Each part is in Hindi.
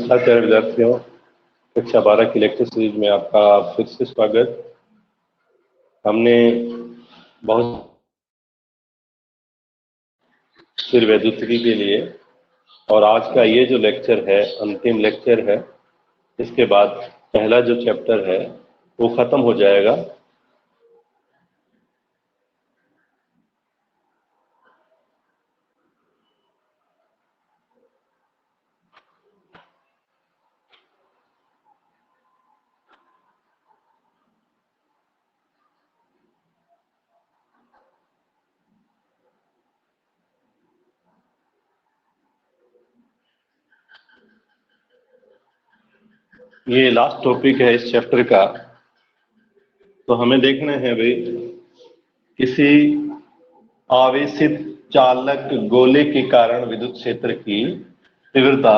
नमस्कार प्यारे विद्यार्थियों, कक्षा 12 की लेक्चर सीरीज में आपका फिर से स्वागत। हमने बहुत फिर वैद्युतिकी के लिए और आज का ये जो लेक्चर है अंतिम लेक्चर है। इसके बाद पहला जो चैप्टर है वो खत्म हो जाएगा। ये लास्ट टॉपिक है इस चैप्टर का। तो हमें देखना है भाई, किसी आवेशित चालक गोले के कारण विद्युत क्षेत्र की तीव्रता।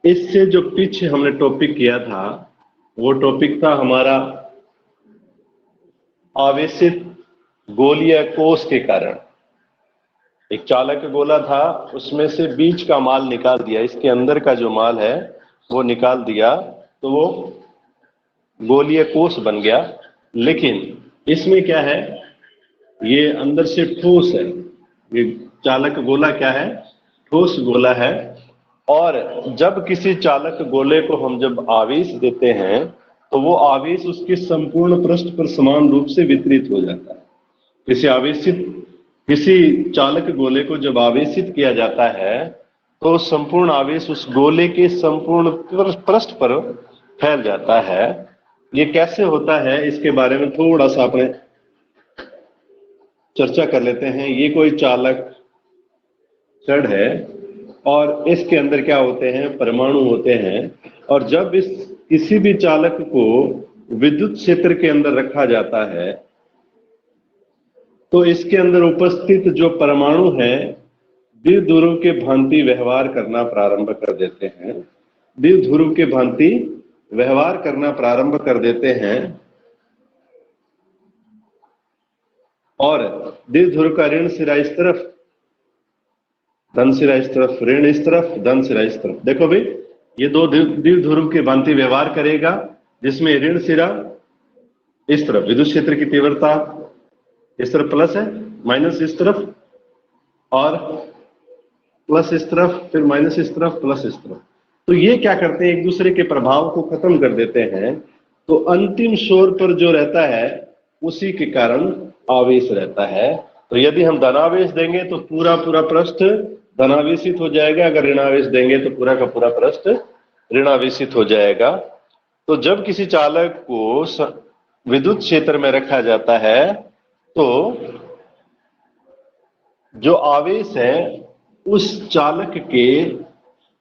इससे जो पीछे हमने टॉपिक किया था वो टॉपिक था हमारा आवेशित गोलीय कोश के कारण। एक चालक गोला था, उसमें से बीच का माल निकाल दिया, इसके अंदर का जो माल है वो निकाल दिया तो वो गोलीय कोश बन गया। लेकिन इसमें क्या है, ये अंदर से ठोस है। ये चालक गोला क्या है, ठोस गोला है। और जब किसी चालक गोले को हम जब आवेश देते हैं तो वो आवेश उसके संपूर्ण पृष्ठ पर समान रूप से वितरित हो जाता है। किसी चालक गोले को जब आवेशित किया जाता है तो संपूर्ण आवेश उस गोले के संपूर्ण पृष्ठ पर फैल जाता है। ये कैसे होता है इसके बारे में थोड़ा सा अपने चर्चा कर लेते हैं। ये कोई चालक छड़ है और इसके अंदर क्या होते हैं, परमाणु होते हैं। और जब इस किसी भी चालक को विद्युत क्षेत्र के अंदर रखा जाता है तो इसके अंदर उपस्थित जो परमाणु हैं द्विध्रुव के भांति व्यवहार करना प्रारंभ कर देते हैं। द्विध्रुव के भांति व्यवहार करना प्रारंभ कर देते हैं और द्विध्रुव का ऋण सिरा इस तरफ, धन सिरा इस तरफ, ऋण इस तरफ, धन सिरा इस तरफ। देखो भाई, ये दो द्विध्रुव के भांति व्यवहार करेगा, जिसमें ऋण सिरा इस तरफ विद्युत क्षेत्र की तीव्रता इस तरफ प्लस है, माइनस इस तरफ, और प्लस इस तरफ, फिर माइनस इस तरफ, प्लस इस तरफ। तो ये क्या करते हैं, एक दूसरे के प्रभाव को खत्म कर देते हैं। तो अंतिम छोर पर जो रहता है उसी के कारण आवेश रहता है। तो यदि हम धनावेश देंगे तो पूरा पूरा पृष्ठ धनावेशित हो जाएगा, अगर ऋणावेश देंगे तो पूरा का पूरा पृष्ठ ऋणावेशित हो जाएगा। तो जब किसी चालक को विद्युत क्षेत्र में रखा जाता है तो जो आवेश है उस चालक के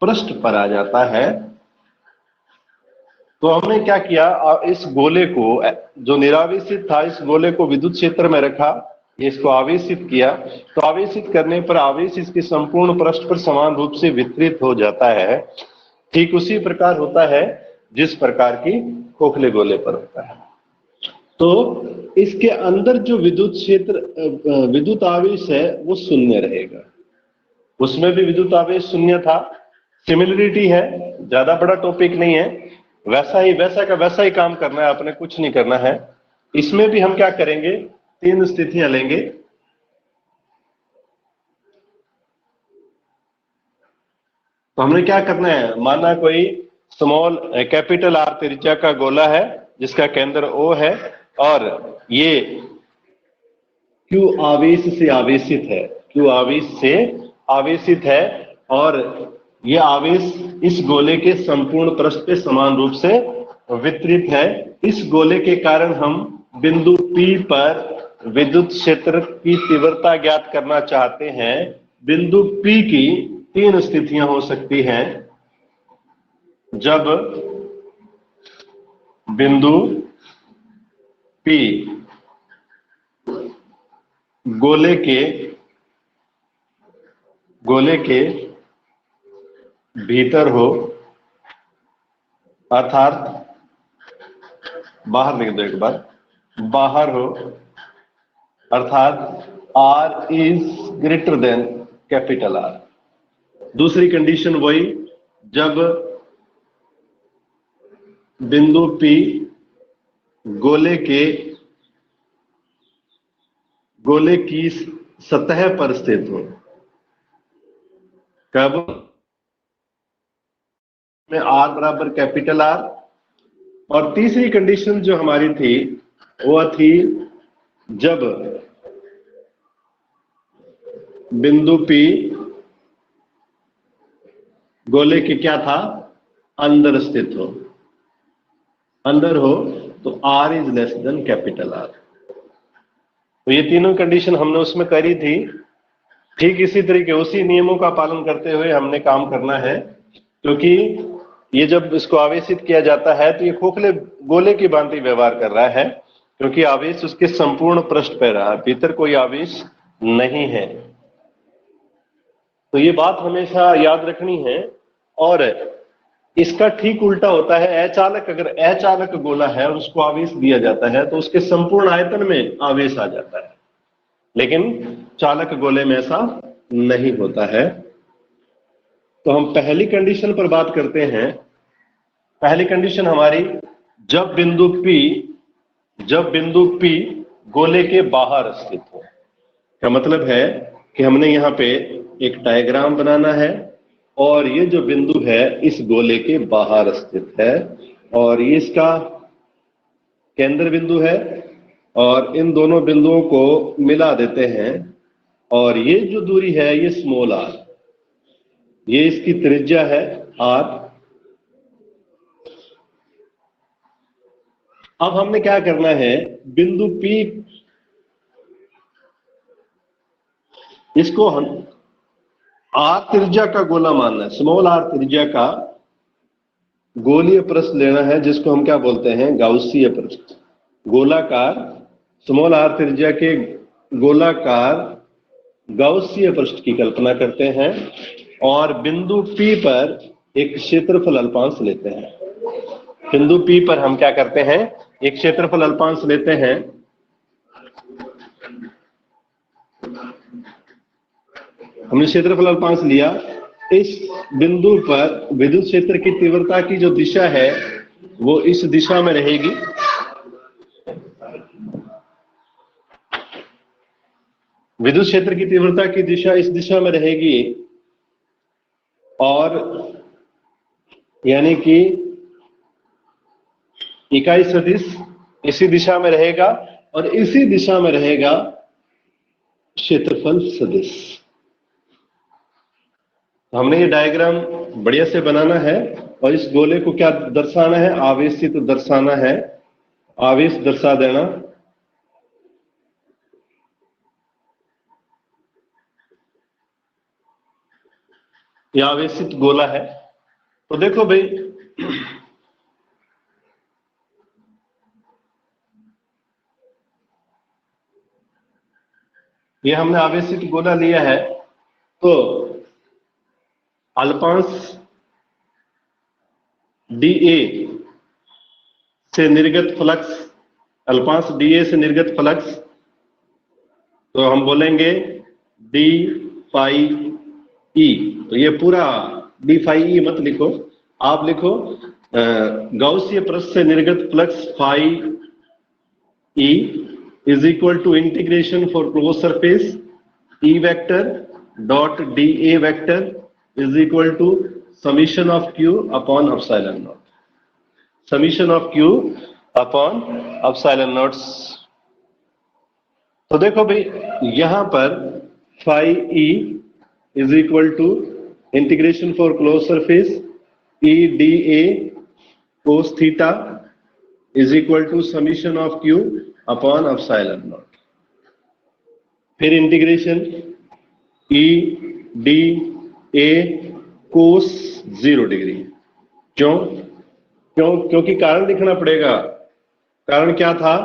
पृष्ठ पर आ जाता है। तो हमने क्या किया, इस गोले को जो निरावेशित था इस गोले को विद्युत क्षेत्र में रखा, इसको आवेशित किया। तो आवेशित करने पर आवेश इसके संपूर्ण पृष्ठ पर समान रूप से वितरित हो जाता है। ठीक उसी प्रकार होता है जिस प्रकार की खोखले गोले पर होता है। तो इसके अंदर जो विद्युत क्षेत्र विद्युत आवेश है वो शून्य रहेगा। उसमें भी विद्युत आवेश शून्य था। सिमिलरिटी है, ज्यादा बड़ा टॉपिक नहीं है, वैसा ही काम करना है, आपने कुछ नहीं करना है। इसमें भी हम क्या करेंगे, तीन स्थितियां लेंगे। तो हमने क्या करना है, माना कोई स्मॉल कैपिटल आर त्रिज्या का गोला है जिसका केंद्र O है और ये Q आवेश से आवेशित है, Q आवेश से आवेशित है और ये आवेश इस गोले के संपूर्ण पृष्ठ पे समान रूप से वितरित है। इस गोले के कारण हम बिंदु P पर विद्युत क्षेत्र की तीव्रता ज्ञात करना चाहते हैं। बिंदु P की तीन स्थितियां हो सकती हैं। जब बिंदु P गोले के भीतर हो, अर्थात बाहर लिख दो एक बार, बाहर हो, अर्थात R is greater than capital R। दूसरी कंडीशन वही, जब बिंदु P गोले की सतह पर स्थित हो। कब? में R बराबर कैपिटल R। और तीसरी कंडीशन जो हमारी थी वह थी जब बिंदु P गोले के क्या था, अंदर स्थित हो। अंदर हो तो R is less than capital R। तो ये तीनों कंडीशन हमने उसमें करी थी। ठीक इसी तरीके उसी नियमों का पालन करते हुए हमने काम करना है, क्योंकि ये जब इसको आवेशित किया जाता है तो ये खोखले गोले की भांति व्यवहार कर रहा है, क्योंकि आवेश उसके संपूर्ण पृष्ठ पर रहा, भीतर कोई आवेश नहीं है। तो ये बात हमेशा याद रखनी है। और इसका ठीक उल्टा होता है अचालक। अगर अचालक गोला है और उसको आवेश दिया जाता है तो उसके संपूर्ण आयतन में आवेश आ जाता है, लेकिन चालक गोले में ऐसा नहीं होता है। तो हम पहली कंडीशन पर बात करते हैं। पहली कंडीशन हमारी जब बिंदु P गोले के बाहर स्थित हो। क्या मतलब है कि हमने यहां पे एक डायग्राम बनाना है और ये जो बिंदु है इस गोले के बाहर स्थित है और ये इसका केंद्र बिंदु है और इन दोनों बिंदुओं को मिला देते हैं और ये जो दूरी है ये स्मॉल r, ये इसकी त्रिज्या है r। अब हमने क्या करना है, बिंदु P इसको हम r त्रिज्या का गोला मानना है, स्मॉल r त्रिज्या का गोलीय पृष्ठ लेना है, जिसको हम क्या बोलते हैं, गाउसीय पृष्ठ। गोलाकार स्मॉल r त्रिज्या के गोलाकार गाउसीय पृष्ठ की कल्पना करते हैं और बिंदु P पर एक क्षेत्रफल अल्पांश लेते हैं। बिंदु P पर हम क्या करते हैं, एक क्षेत्रफल अल्पांश लेते हैं। हमने क्षेत्रफल अल्पांश लिया। इस बिंदु पर विद्युत क्षेत्र की तीव्रता की जो दिशा है वो इस दिशा में रहेगी। विद्युत क्षेत्र की तीव्रता की दिशा इस दिशा में रहेगी और यानी कि इकाई सदिश इसी दिशा में रहेगा और इसी दिशा में रहेगा क्षेत्रफल सदिश। हमने ये डायग्राम बढ़िया से बनाना है और इस गोले को क्या दर्शाना है, आवेशित तो दर्शाना है, आवेश दर्शा देना। यह आवेशित गोला है। तो देखो भाई, ये हमने आवेशित गोला लिया है। तो अल्पांश dA से निर्गत फ्लक्स, अल्पांश dA से निर्गत फ्लक्स, तो हम बोलेंगे d phi e। तो ये पूरा d phi e मत लिखो, आप लिखो गाउसीय पृष्ठ से निर्गत flux phi e is equal to integration for close surface E vector dot dA vector is equal to summation of Q upon epsilon not. Summation of Q upon epsilon not. तो देखो भाई, यहां पर phi e is equal to integration for close surface E dA cos theta is equal to summation of Q upon epsilon not. फिर integration E dA cos 0 degree. क्योंकि कारण लिखना पड़ेगा। कारण क्या था,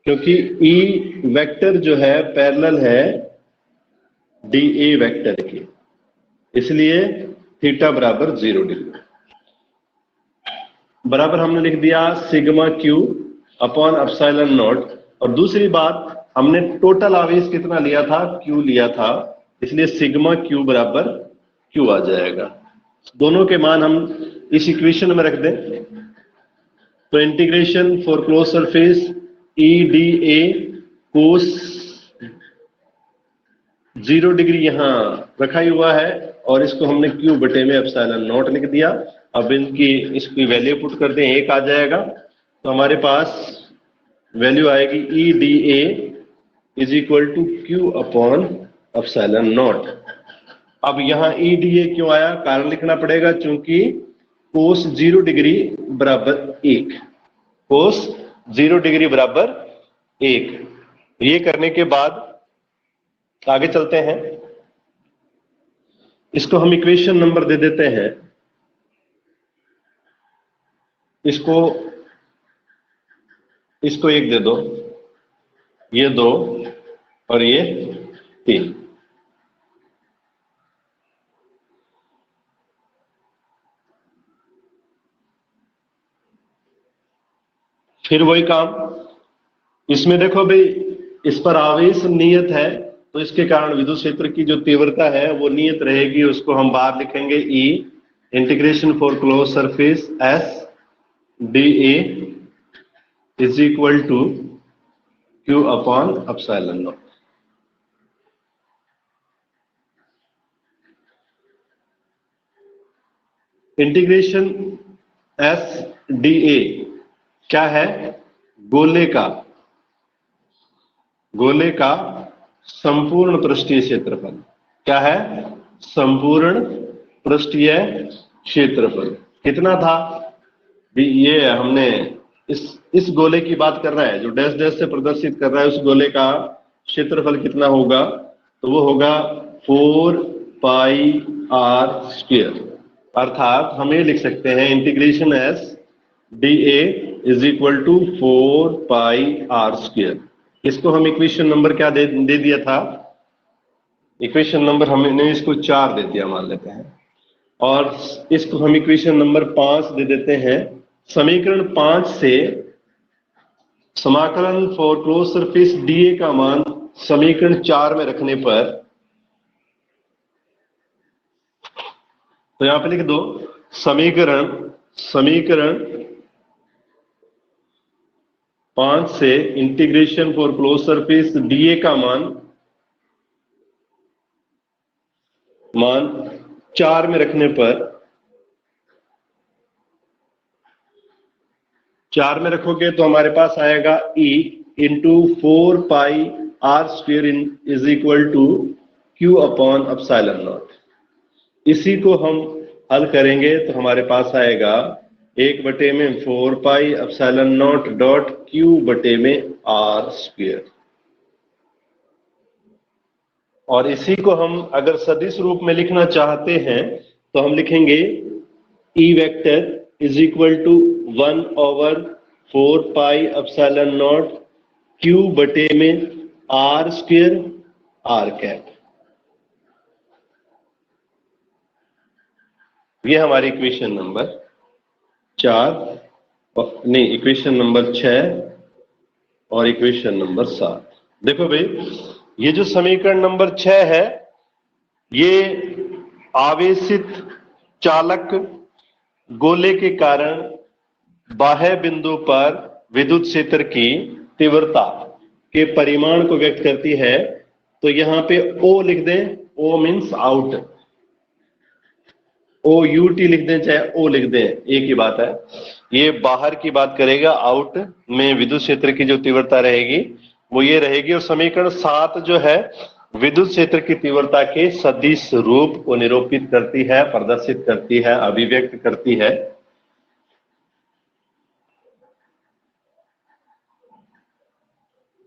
क्योंकि E वेक्टर जो है पैरेलल है dA वेक्टर के, इसलिए थीटा बराबर 0 डिग्री। बराबर हमने लिख दिया sigma Q upon epsilon not. और दूसरी बात, हमने टोटल आवेश कितना लिया था, Q लिया था, इसलिए सिग्मा Q बराबर Q आ जाएगा। दोनों के मान हम इस इक्वेशन में रख दें। तो integration for close surface EDA cos 0 degree यहां रखा ही हुआ है और इसको हमने Q बटे में एप्सिलॉन नॉट लिख दिया। अब इसकी वैल्यू पुट कर दें, 1 आ जाएगा, तो हमारे पास वैल्यू आएगी EDA is equal to Q upon epsilon not. अब यहाँ EDA क्यों आया, कारण लिखना पड़ेगा, चूंकि कोस 0 डिग्री बराबर 1, कोस 0 डिग्री बराबर 1। ये करने के बाद आगे चलते हैं, इसको हम इक्वेशन नंबर दे देते हैं, इसको 1 दे दो, ये 2 और ये 3। फिर वही काम, इसमें देखो भाई इस पर आवेश नियत है, तो इसके कारण विद्युत क्षेत्र की जो तीव्रता है वो नियत रहेगी, उसको हम बाहर लिखेंगे E integration for close surface SDA is equal to Q upon epsilon not. Integration SDA क्या है, गोले का संपूर्ण पृष्ठीय क्षेत्रफल। क्या है, संपूर्ण पृष्ठीय क्षेत्रफल कितना था भी, ये हमने इस गोले की बात कर रहा है, जो डैश डैश से प्रदर्शित कर रहा है, उस गोले का क्षेत्रफल कितना होगा, तो वो होगा 4πr²। अर्थात हम ये लिख सकते हैं integration SDA is equal to 4πr²। इसको हम इक्वेशन नंबर क्या दे दिया था, इक्वेशन नंबर हमने इसको 4 दे दिया मान लेते हैं, और इसको हम इक्वेशन नंबर 5 दे देते हैं। समीकरण 5 से समाकलन फॉर क्लोज सरफेस DA का मान समीकरण 4 में रखने पर, तो यहां पे लिख दो समीकरण 5 से integration for close surface DA का मान 4 में रखने पर, 4 में रखोगे तो हमारे पास आएगा E into 4πr² is equal to Q upon epsilon not. इसी को हम हल करेंगे तो हमारे पास आएगा 1 बटे में 4π एप्सिलॉन नॉट डॉट Q बटे में r²। और इसी को हम अगर सदिश रूप में लिखना चाहते हैं तो हम लिखेंगे E vector is equal to 1/4π epsilon not Q बटे में r² r कैप। ये हमारी इक्वेशन नंबर 4, नहीं इक्वेशन नंबर 6 और इक्वेशन नंबर 7। देखो भाई ये जो समीकरण नंबर 6 है, ये आवेशित चालक गोले के कारण बाह्य बिंदु पर विद्युत क्षेत्र की तीव्रता के परिमाण को व्यक्त करती है। तो यहां पे O लिख दें, O मीन्स आउट, OUT लिख दें चाहे O लिख दें, एक ही बात है। ये बाहर की बात करेगा, आउट में विद्युत क्षेत्र की जो तीव्रता रहेगी वो ये रहेगी। और समीकरण 7 जो है विद्युत क्षेत्र की तीव्रता के सदिश रूप को निरूपित करती है, प्रदर्शित करती है, अभिव्यक्त करती है।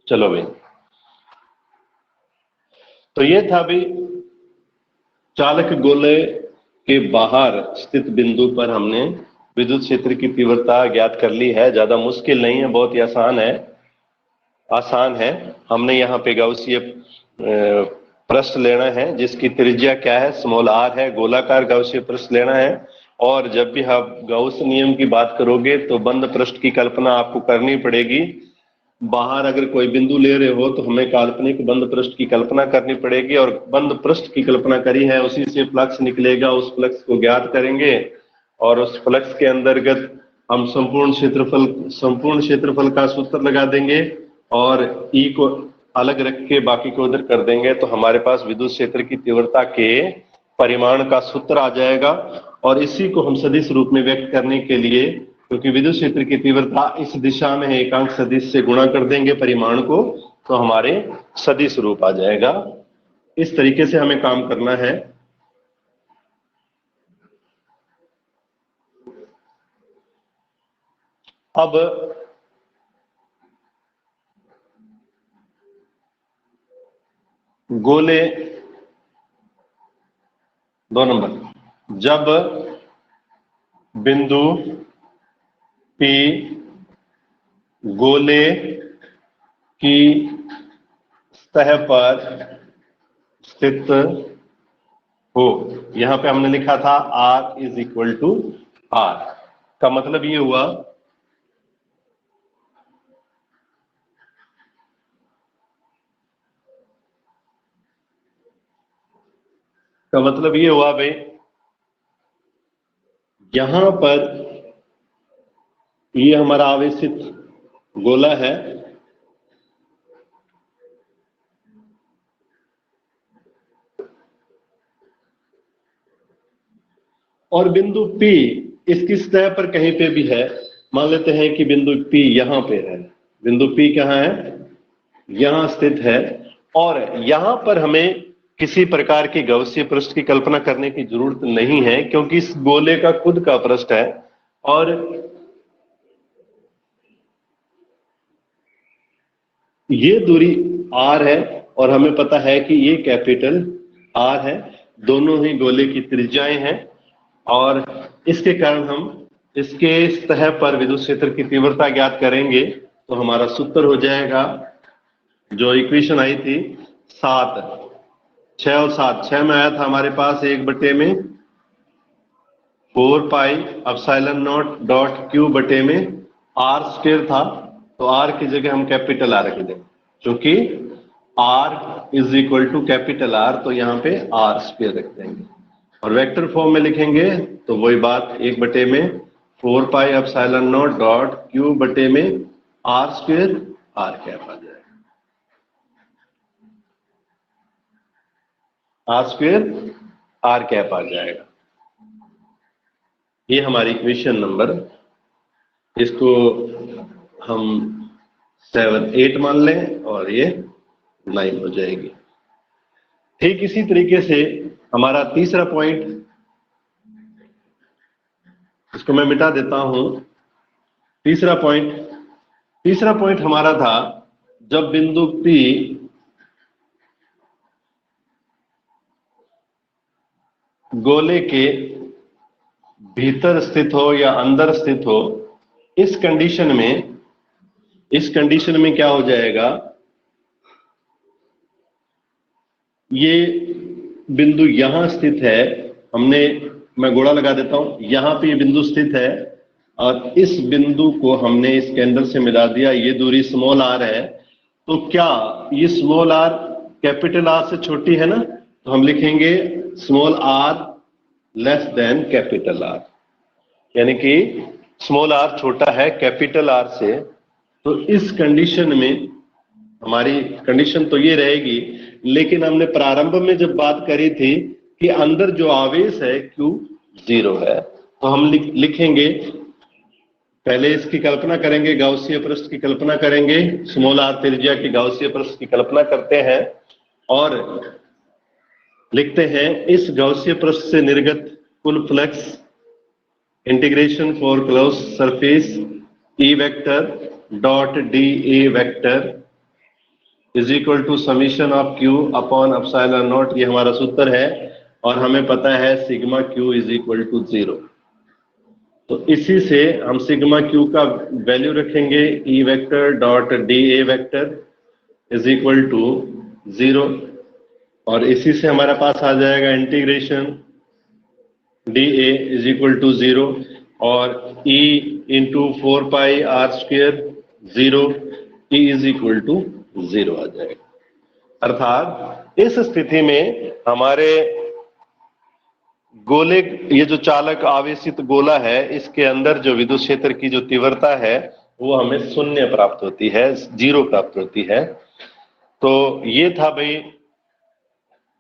चलो भाई, तो ये था भाई चालक गोले के बाहर स्थित बिंदु पर हमने विद्युत क्षेत्र की तीव्रता ज्ञात कर ली है। ज्यादा मुश्किल नहीं है, बहुत ही आसान है। हमने यहाँ पे गाउसीय पृष्ठ लेना है जिसकी त्रिज्या क्या है, स्मॉल r है, गोलाकार गाउसीय पृष्ठ लेना है। और जब भी आप गाउस नियम की बात करोगे तो बंद पृष्ठ की कल्पना आपको करनी पड़ेगी। बाहर अगर कोई बिंदु ले रहे हो तो हमें काल्पनिक बंद पृष्ठ की कल्पना करनी पड़ेगी, और बंद पृष्ठ की कल्पना करी है उसी से फ्लक्स निकलेगा, उस फ्लक्स को ज्ञात करेंगे और उस फ्लक्स के अंतर्गत हम संपूर्ण क्षेत्रफल का सूत्र लगा देंगे और ई को अलग रख के बाकी को उधर कर देंगे, तो हमारे पास विद्युत क्षेत्र की तीव्रता के परिमाण का सूत्र आ जाएगा। और इसी को हम सदिश रूप में व्यक्त करने के लिए, क्योंकि विद्युत क्षेत्र की तीव्रता इस दिशा में है, एकांक सदिश से गुणा कर देंगे परिमाण को, तो हमारे सदिश रूप आ जाएगा। इस तरीके से हमें काम करना है। अब गोले 2 नंबर, जब बिंदु P गोले की सतह पर स्थित हो, यहां पे हमने लिखा था R is equal to R, का मतलब ये हुआ भाई, यहां पर ये हमारा आवेशित गोला है और बिंदु P इसकी सतह पर कहीं पे भी है। मान लेते हैं कि बिंदु P यहां पे है, बिंदु P कहां है, यहां स्थित है, और यहां पर हमें किसी प्रकार की गौसीय पृष्ठ की कल्पना करने की जरूरत नहीं है, क्योंकि इस गोले का खुद का पृष्ठ है और ये दूरी R है और हमें पता है कि ये कैपिटल R है, दोनों ही गोले की त्रिज्याएं हैं, और इसके कारण हम इसके सतह पर विद्युत क्षेत्र की तीव्रता ज्ञात करेंगे, तो हमारा सूत्र हो जाएगा, जो इक्वेशन आई थी 7, 6 और 7, 6 में आया था हमारे पास 1 में 4 pi epsilon not dot Q बटे में R स्क्वायर था, तो R की जगह हम कैपिटल R रख दें, क्योंकि R is equal to capital R, तो यहाँ पे R स्क्वायर रख देंगे और वेक्टर फॉर्म में लिखेंगे तो वही बात 1 में 4 pi epsilon not dot Q बटे में R स्क्वायर R कैप आ जाएगा, R स्क्वायर R कैप आ जाएगा। ये हमारी इक्वेशन नंबर, इसको हम 7, 8 मान लें और ये 9 हो जाएगी। ठीक इसी तरीके से हमारा तीसरा पॉइंट, इसको मैं मिटा देता हूं। तीसरा पॉइंट हमारा था, जब बिंदु P गोले के भीतर स्थित हो या अंदर स्थित हो, इस कंडीशन में क्या हो जाएगा, ये बिंदु यहां स्थित है, मैं गोला लगा देता हूं, यहां पे ये बिंदु स्थित है और इस बिंदु को हमने इस केंद्र से मिला दिया, ये दूरी स्मॉल r है, तो क्या ये स्मॉल r कैपिटल R से छोटी है ना, तो हम लिखेंगे small r less than capital R, यानी कि स्मॉल r छोटा है कैपिटल R से। तो इस कंडीशन में हमारी कंडीशन तो ये रहेगी, लेकिन हमने प्रारंभ में जब बात करी थी कि अंदर जो आवेश है Q 0 है, तो हम लिखेंगे, पहले इसकी कल्पना करेंगे, गाउसीय पृष्ठ की कल्पना करेंगे, स्मॉल r त्रिज्या की गाउसीय पृष्ठ की कल्पना करते हैं और लिखते हैं, इस गाउसीय पृष्ठ से निर्गत कुल flux integration for close surface E vector dot dA vector is equal to summation of Q upon epsilon not, ये हमारा सूत्र है और हमें पता है sigma Q is equal to 0। तो इसी से हम सिग्मा Q का वैल्यू रखेंगे, E vector dot dA vector is equal to 0, और इसी से हमारे पास आ जाएगा integration dA is equal to 0 और E into 4 pi R square 0, E is equal to 0 आ जाएगा। अर्थात इस स्थिति में हमारे गोले, ये जो चालक आवेशित गोला है, इसके अंदर जो विद्युत क्षेत्र की जो तीव्रता है वो हमें शून्य प्राप्त होती है, 0 प्राप्त होती है। तो ये था भाई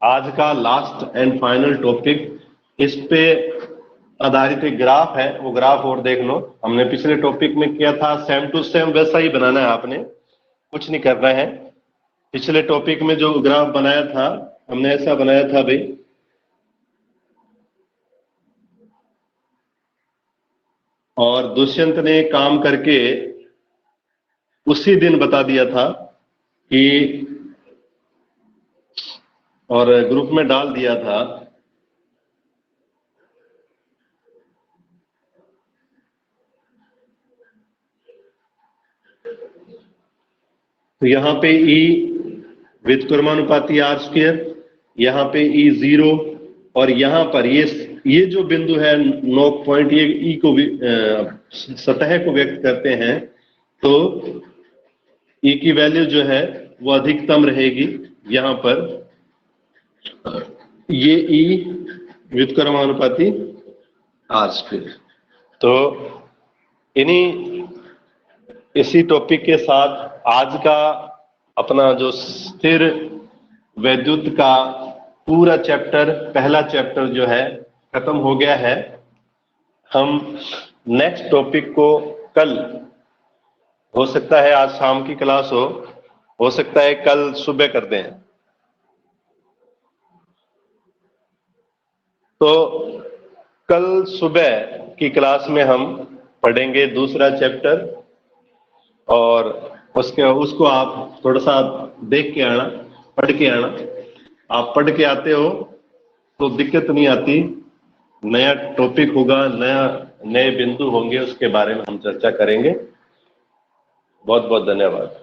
आज का लास्ट एंड फाइनल टॉपिक। इस पे आधारित एक ग्राफ है, वो ग्राफ और देख लो। हमने पिछले टॉपिक में किया था, सेम टू सेम वैसा ही बनाना है, आपने कुछ नहीं करना है। पिछले टॉपिक में जो ग्राफ बनाया था हमने ऐसा बनाया था भाई, और दुष्यंत ने काम करके उसी दिन बता दिया था कि, और ग्रुप में डाल दिया था। तो यहाँ पे E व्युत्क्रमानुपाती आर स्क्वायर, यहाँ पे E 0, और यहाँ पर ये जो बिंदु है नोक पॉइंट, ये E को सतह को व्यक्त करते हैं। तो E की वैल्यू जो है वो अधिकतम रहेगी यहाँ पर, ये E व्युत्क्रमानुपाती आर स्क्वायर। तो इसी टॉपिक के साथ आज का अपना जो स्थिर वैद्युत का पूरा चैप्टर, पहला चैप्टर जो है खत्म हो गया है। हम नेक्स्ट टॉपिक को कल, हो सकता है आज शाम की क्लास हो सकता है कल सुबह कर दें। तो कल सुबह की क्लास में हम पढ़ेंगे दूसरा चैप्टर, और उसको आप थोड़ा सा देख के आना, पढ़ के आना। आप पढ़ के आते हो तो दिक्कत नहीं आती। नया टॉपिक होगा, नए बिंदु होंगे, उसके बारे में हम चर्चा करेंगे। बहुत बहुत धन्यवाद।